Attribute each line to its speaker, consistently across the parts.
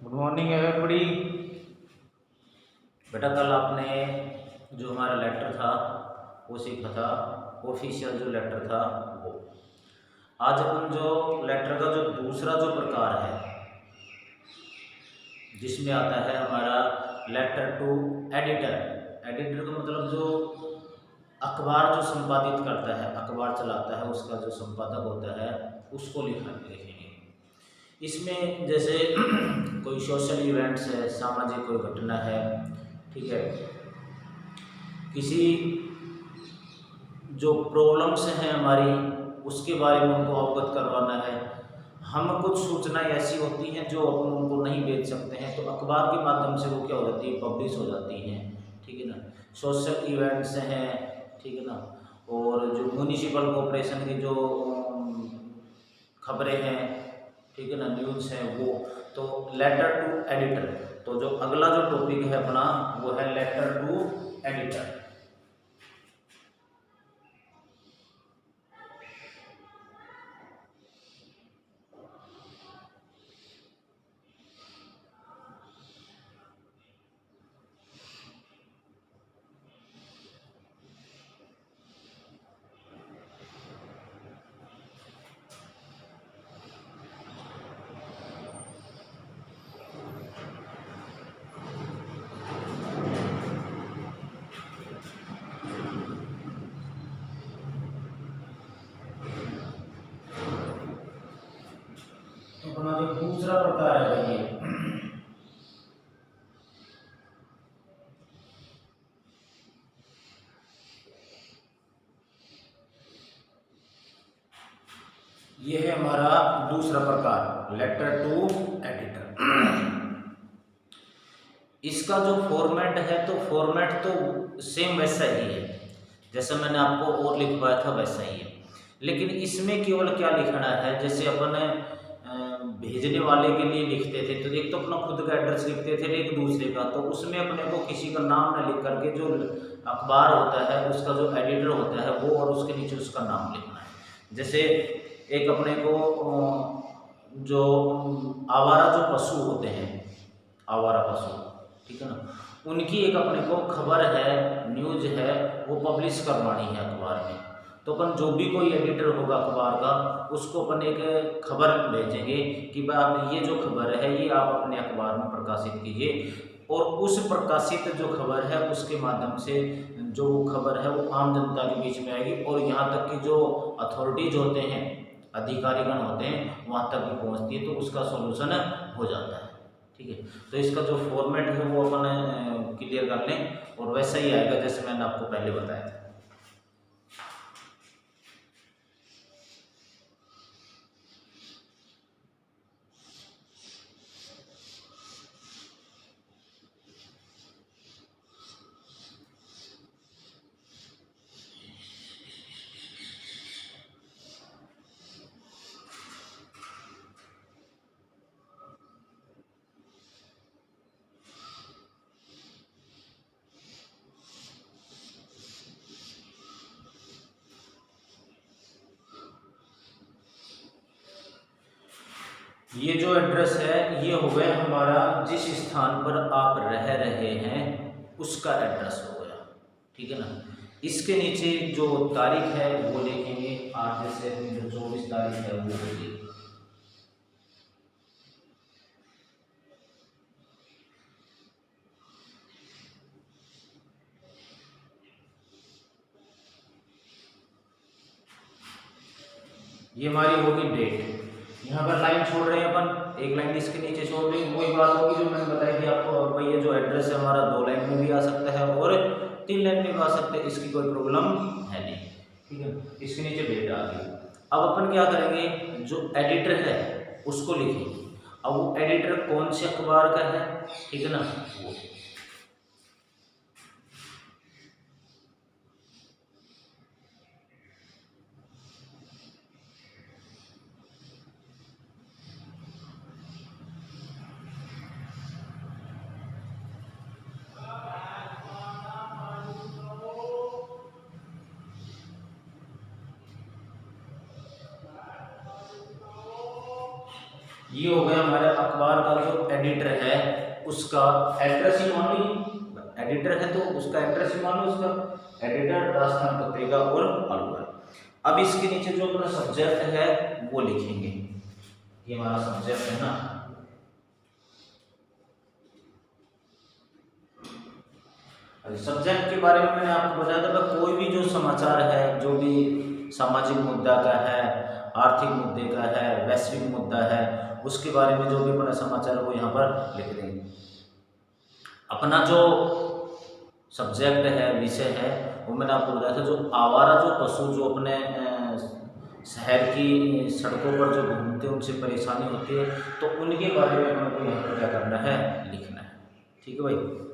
Speaker 1: Good morning everybody. बेटा कल आपने जो हमारा लेटर था वो सीखा था, ऑफिशियल जो लेटर था वो। आज अपन जो लेटर का जो दूसरा जो प्रकार है जिसमें आता है हमारा लेटर टू एडिटर। एडिटर का मतलब जो अखबार जो संपादित करता है, अखबार चलाता है, उसका जो संपादक होता है उसको लिखेंगे। इसमें जैसे कोई सोशल इवेंट्स है, सामाजिक कोई घटना है, ठीक है, किसी जो प्रॉब्लम्स हैं हमारी उसके बारे में उनको अवगत करवाना है। हम कुछ सूचनाएं ऐसी होती हैं जो अपन उनको नहीं भेज सकते हैं, तो अखबार के माध्यम से वो क्या हो जाती है, पब्लिश हो जाती हैं, ठीक है ना। सोशल इवेंट्स हैं, ठीक है ना, और जो म्यूनिसिपल कॉरपोरेशन की जो खबरें हैं, ठीक है ना, न्यूज़ है वो। तो लेटर टू एडिटर, तो जो अगला जो टॉपिक है अपना वो है लेटर टू एडिटर। तो अपना जो दूसरा प्रकार है ये है हमारा दूसरा प्रकार लेटर टू एडिटर। इसका जो फॉर्मेट है तो फॉर्मेट तो सेम वैसा ही है जैसा मैंने आपको और लिखवाया था वैसा ही है, लेकिन इसमें केवल क्या लिखना है, जैसे अपन भेजने वाले के लिए लिखते थे तो एक तो अपना खुद का एड्रेस लिखते थे, एक दूसरे का, तो उसमें अपने को किसी का नाम न लिख करके जो अखबार होता है उसका जो एडिटर होता है वो और उसके नीचे उसका नाम लिखना है। जैसे एक अपने को जो आवारा जो पशु होते हैं, आवारा पशु, ठीक है ना, उनकी एक अपने को खबर है, न्यूज़ है, वो पब्लिश करवानी है अखबार में। तो अपन जो भी कोई एडिटर होगा अखबार का उसको अपन एक खबर भेजेंगे कि भाई आप ये जो खबर है ये आप अपने अखबार में प्रकाशित कीजिए, और उस प्रकाशित जो खबर है उसके माध्यम से जो खबर है वो आम जनता के बीच में आएगी, और यहाँ तक कि जो अथॉरिटीज होते हैं, अधिकारीगण होते हैं, वहाँ तक भी पहुँचती है, तो उसका सोल्यूशन हो जाता है, ठीक है। तो इसका जो फॉर्मेट है वो अपन क्लियर कर लें और वैसा ही आएगा जैसे मैंने आपको पहले बताया था। ये जो एड्रेस है ये हो गया हमारा जिस स्थान पर आप रह रहे हैं उसका एड्रेस हो गया, ठीक है ना। इसके नीचे जो तारीख है वो लिखेंगे, आज जैसे जो 24 तारीख है वो होगी। ये हमारी होगी डेट। यहाँ पर लाइन छोड़ रहे हैं अपन, एक लाइन इसके नीचे छोड़ रहे हैं, वही बात होगी जो मैंने बताई थी आपको। और भाई ये जो एड्रेस है हमारा 2 लाइन में भी आ सकता है और 3 लाइन में भी आ सकता है, इसकी कोई प्रॉब्लम है नहीं, ठीक है। इसके नीचे डेट आ गई। अब अपन क्या करेंगे, जो एडिटर है उसको लिखेंगे। अब वो एडिटर कौन से अखबार का है, ठीक है ना, वो ये हो गया हमारे अखबार का जो एडिटर है उसका एड्रेस ही मान लीजिए, एडिटर है तो उसका एड्रेस ही मान लो, उसका एडिटर राजस्थान पत्रिका और अलवर। अब इसके नीचे जो अपना सब्जेक्ट है वो लिखेंगे, ये हमारा सब्जेक्ट है ना। सब्जेक्ट के बारे में मैंने आपको बताया था, कोई भी जो समाचार है, जो भी सामाजिक मुद्दा का है, आर्थिक मुद्दे का है, वैश्विक मुद्दा है, उसके बारे में जो भी अपना समाचार है वो यहाँ पर लिख देंगे। अपना जो सब्जेक्ट है, विषय है, वो मैंने आपको बताया था, जो आवारा जो पशु जो अपने शहर की सड़कों पर जो घूमते हैं उनसे परेशानी होती है, तो उनके बारे में अपने को यहाँ पर क्या करना है, लिखना है। ठीक है भाई।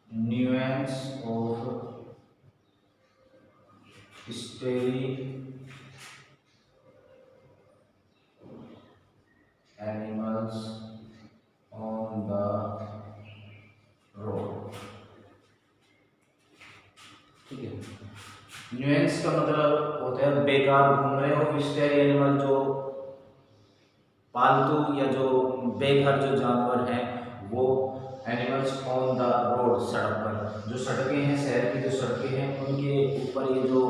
Speaker 1: Nuance of स्टेरी animals on the road. ठीक है, न्यूएंस का मतलब होता है बेकार घूम रहे हो, स्टेरी एनिमल जो पालतू या जो बेघर जो जानवर हैं, वो एनिमल्स ऑन द रोड, सड़क पर जो सड़कें हैं, शहर की जो सड़कें हैं उनके ऊपर ये जो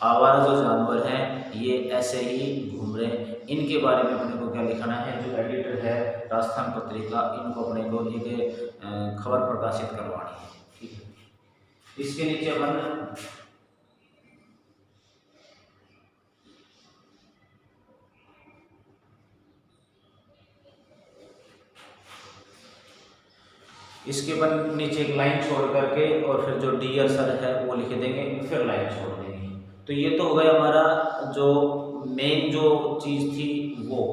Speaker 1: आवारा जो जानवर हैं ये ऐसे ही घूम रहे हैं, इनके बारे में अपने को क्या लिखना है। जो एडिटर है राजस्थान पत्रिका, इनको अपने को एक खबर प्रकाशित करवानी है। ठीक है, इसके नीचे अपन इसके अपन नीचे एक लाइन छोड़ करके और फिर जो डियर सर है वो लिख देंगे, फिर लाइन छोड़ देंगे। तो ये तो हो गया हमारा जो मेन जो चीज़ थी वो,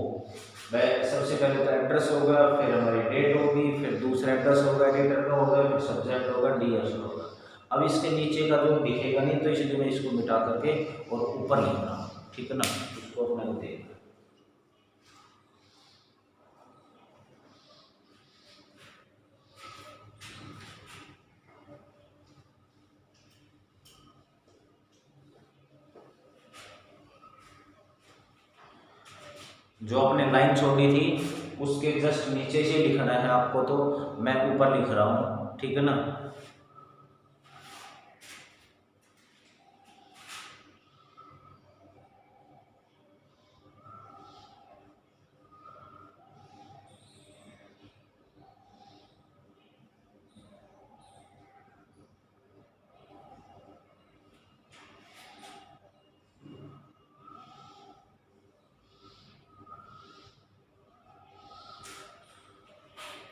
Speaker 1: वह सबसे पहले तो एड्रेस होगा, फिर हमारी डेट होगी, फिर दूसरा एड्रेस होगा एडिटर का होगा, फिर सब्जेक्ट होगा, डियर सर होगा। अब इसके नीचे का जो दिखेगा नहीं, तो इसलिए मैं इसको मिटा करके और ऊपर लिख रहा हूँ। ठीक है ना, इसको अपना देख, जो आपने लाइन छोड़ी थी उसके जस्ट नीचे से लिखना है आपको, तो मैं ऊपर लिख रहा हूँ। ठीक है ना,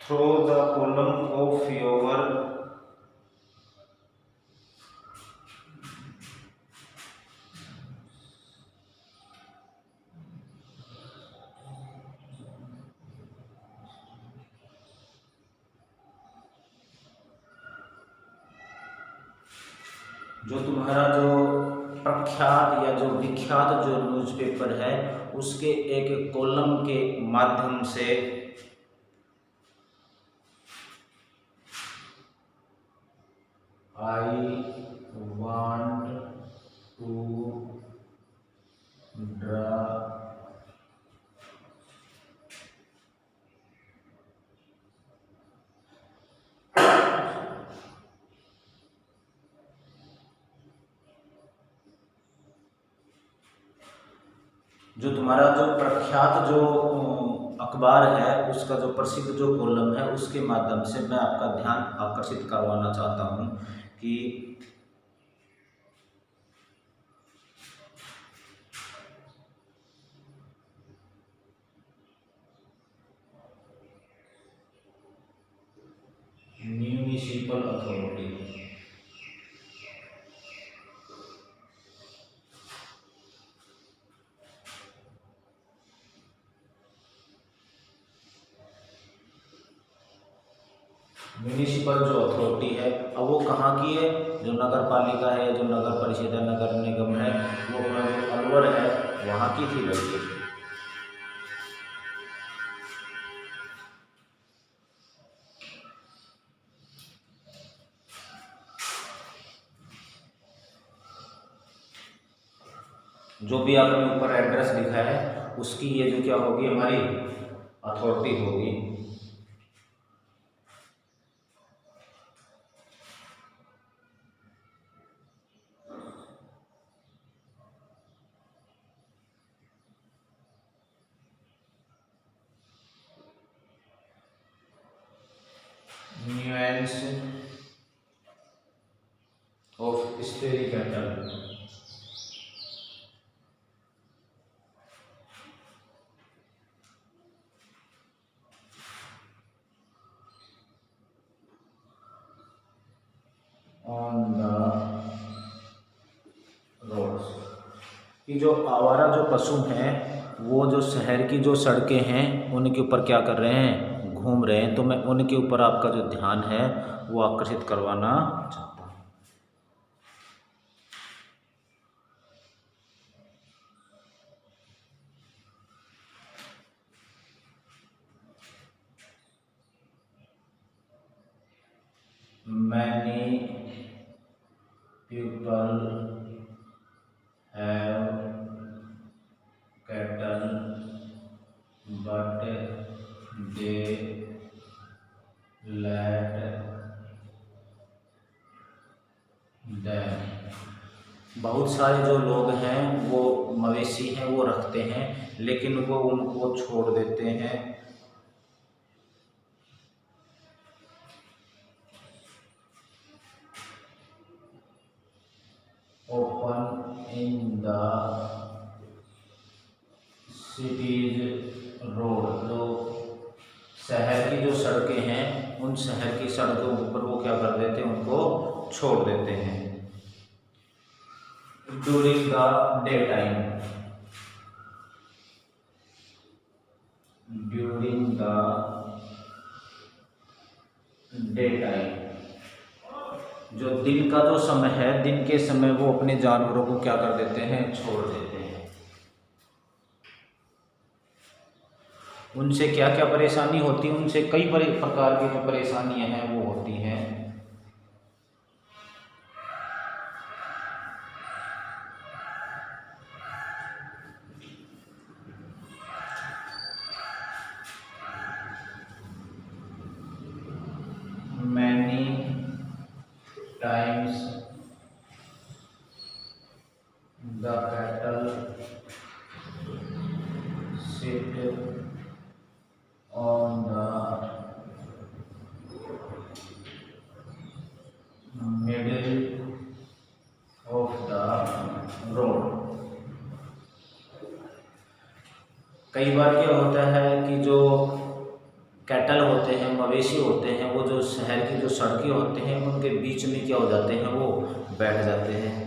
Speaker 1: throw the column of your जो तुम्हारा जो प्रख्यात या जो विख्यात जो न्यूज़पेपर है उसके एक कॉलम के माध्यम से आई वांट टू ड्रा जो तुम्हारा जो प्रख्यात जो अखबार है उसका जो प्रसिद्ध जो कॉलम है उसके माध्यम से मैं आपका ध्यान आकर्षित करवाना चाहता हूँ कि म्यूनिसिपल अथॉरिटी, म्यूनिसिपल जो अथॉरिटी है, अब वो कहाँ की है, जो नगर पालिका है, जो नगर परिषद है, नगर निगम है, वो अपना जो अलवर है वहाँ की थी भाई। जो भी आपने ऊपर एड्रेस लिखा है उसकी ये जो क्या होगी, हमारी अथॉरिटी होगी। Nuisance of stray cattle. On the roads, कि जो आवारा जो पशु हैं वो जो शहर की जो सड़कें हैं उनके ऊपर क्या कर रहे हैं, घूम रहे हैं। तो मैं उनके ऊपर आपका जो ध्यान है वो आकर्षित करवाना चाहता हूँ। Many people have cattle but they let them. बहुत सारे जो लोग हैं वो मवेशी हैं वो रखते हैं, लेकिन वो उनको छोड़ देते हैं। Open in the cities road, जो शहर की जो सड़कें हैं उन शहर की सड़कों के ऊपर वो क्या कर देते हैं, उनको छोड़ देते हैं। During the day time, during the day time, जो दिन का जो समय है, दिन के समय वो अपने जानवरों को क्या कर देते हैं, छोड़ देते हैं। उनसे क्या क्या परेशानी होती है, उनसे कई प्रकार की जो परेशानियां हैं वो होती हैं। Many times the cattle sit on the middle of the road. कई बार क्या होता है कि जो कैटल होते हैं, मवेशी होते हैं, वो जो शहर की जो सड़कें होते हैं उनके बीच में क्या हो जाते हैं, वो बैठ जाते हैं।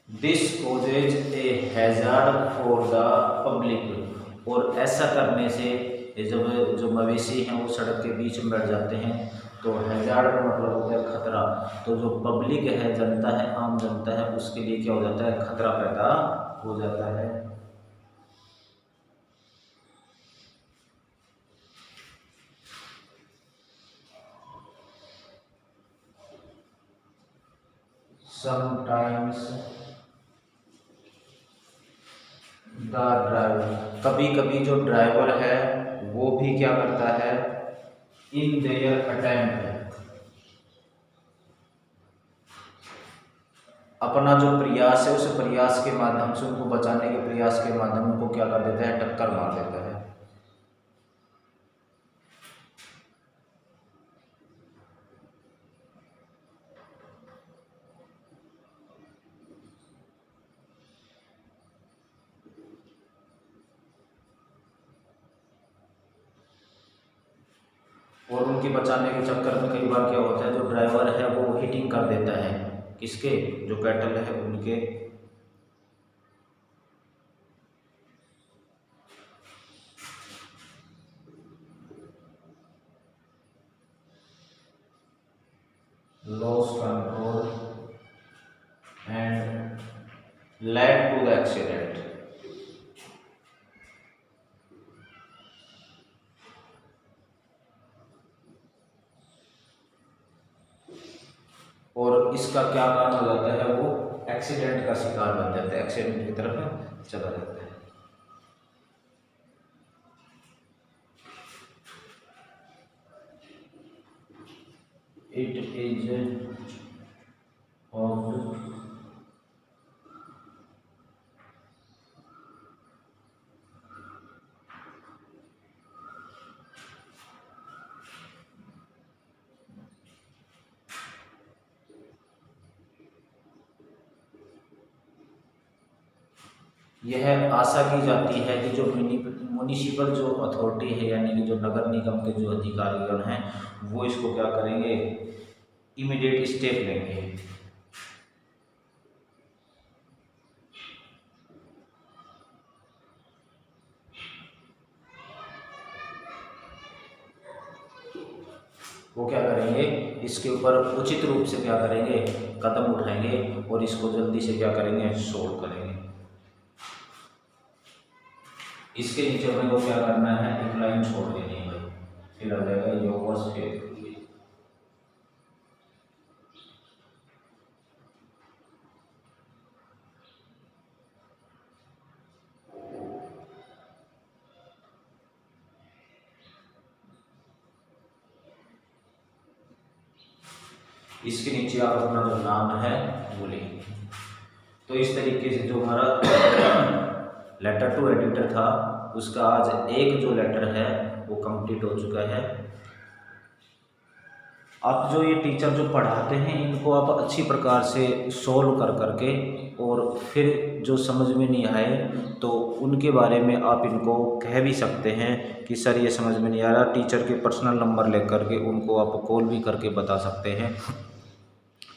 Speaker 1: This causes A hazard for the public, और ऐसा करने से जब जो मवेशी हैं वो सड़क के बीच में बैठ जाते हैं तो हैजार्ड का मतलब होता है खतरा। तो जो पब्लिक है, जनता है, आम जनता है, उसके लिए क्या हो जाता है, खतरा पैदा हो जाता है। समटाइम्स द ड्राइवर, कभी कभी जो ड्राइवर है वो भी क्या करता है, इन देयर अटेम्प्ट, अपना जो प्रयास है उस प्रयास के माध्यम से, उनको बचाने के प्रयास के माध्यम उनको क्या कर देता है, टक्कर मार देता है। और उनके बचाने के चक्कर में कई बार क्या होता है, जो ड्राइवर है वो हिटिंग कर देता है, किसके, जो कैटल है उनके। lost control and led to the accident. और इसका क्या कारण हो जाता है, वो एक्सीडेंट का शिकार बन जाता है, एक्सीडेंट की तरफ चला जाता है। इट इज ऑफ यह आशा की जाती है कि जो म्युनिसिपल जो अथॉरिटी है, यानी कि जो नगर निगम के जो अधिकारीगण हैं, वो इसको क्या करेंगे, इमीडिएट स्टेप लेंगे। वो क्या करेंगे, इसके ऊपर उचित रूप से क्या करेंगे, कदम उठाएंगे और इसको जल्दी से क्या करेंगे, सोल्व करेंगे। इसके नीचे हमें को क्या करना है, एक लाइन छोड़ देनी है भाई, फिर आ जाएगा योगस फेल। इसके नीचे आप अपना जो नाम है वो लिखेंगे। तो इस तरीके से जो हमारा लेटर टू एडिटर था, उसका आज एक जो लेटर है वो कंप्लीट हो चुका है। अब जो ये टीचर जो पढ़ाते हैं, इनको आप अच्छी प्रकार से सोल्व कर करके, और फिर जो समझ में नहीं आए तो उनके बारे में आप इनको कह भी सकते हैं कि सर ये समझ में नहीं आ रहा। टीचर के पर्सनल नंबर लेकर के उनको आप कॉल भी करके बता सकते हैं,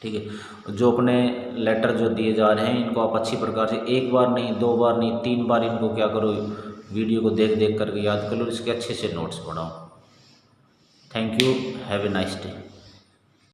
Speaker 1: ठीक है। जो अपने लेटर जो दिए जा रहे हैं, इनको आप अच्छी प्रकार से एक बार नहीं, दो बार नहीं, 3 बार इनको क्या करो, वीडियो को देख देख करके याद कर लो, इसके अच्छे से नोट्स बनाओ। Thank you, have a nice day.